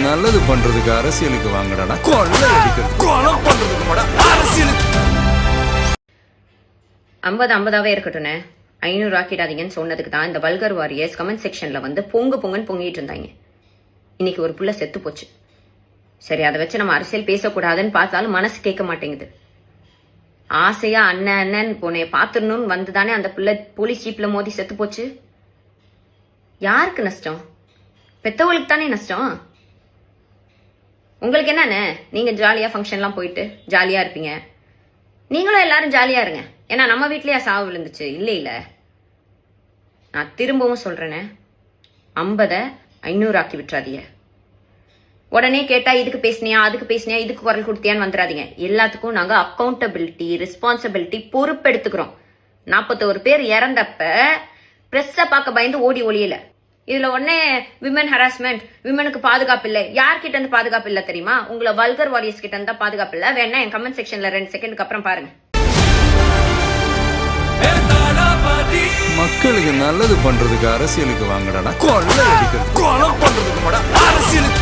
நல்லது பண்றதுக்கு அரசியலுக்கு வாங்கடா, கொள்ளை அடிக்கிறது கொலை பண்றதுக்கு அரசியலுக்கு 50-50ஆவே இருக்கட்டும்னே. 500 ஆக்கிடாதீங்கன்னு சொன்னதுக்கு தான் இந்த வல்கர் வாரியர்ஸ் கமெண்ட் செக்ஷன்ல வந்து பொங்குன்னு பொங்கிட்டு இருந்தாங்க. இன்னைக்கு ஒரு புள்ள செத்து போச்சு. சரி, அதை வச்சு நம்ம அரசியல் பேசக்கூடாதுன்னு பார்த்தாலும் மனசு கேட்க மாட்டேங்குது. ஆசையா அண்ணன் போனே பாத்துடணும்னு வந்துதானே அந்த புள்ள போலீஸ் ஜீப்ல மோதி செத்து போச்சு. யாருக்கு நஷ்டம்? பெத்தவங்களுக்கு தானே நஷ்டம். உங்களுக்கு என்னன்னு நீங்க ஜாலியா ஃபங்க்ஷன்லாம் போயிட்டு ஜாலியா இருப்பீங்க. நீங்களும் எல்லாரும் ஜாலியா இருங்க. ஏன்னா நம்ம வீட்லயே சாவு விழுந்துச்சு இல்ல. நான் திரும்பவும் சொல்றேனே, 50 500 ஆக்கி விட்டுறாதீங்க. உடனே கேட்டா இதுக்கு பேசினியா அதுக்கு பேசினியா இதுக்கு குரல் கொடுத்தியான்னு வந்துடாதீங்க. எல்லாத்துக்கும் நாங்க அக்கௌண்டபிலிட்டி ரெஸ்பான்சிபிலிட்டி பொறுப்பெடுத்துக்கிறோம். 41 பேர் இறந்தப்ப பிரஸ்ஸ பார்க்க பயந்து ஓடி ஒளியல. இதுல உடனே விமன் ஹராஸ்மெண்ட், விமனுக்கு பாதுகாப்பு இல்லை. யார்கிட்ட இருந்து பாதுகாப்பு இல்ல தெரியுமா? உங்களை வல்கர் வாரியர்ஸ் கிட்ட இருந்தா பாதுகாப்பு இல்ல. வேணா என் கமெண்ட் செக்ஷன்ல 2 செகண்டுக்கு அப்புறம் பாருங்க. மக்களுக்கு நல்லது பண்றதுக்கு அரசியலுக்கு வாங்கடா, கொள்ளை அடிக்கிறது கொலை பண்றதுக்கு அரசியலுக்கு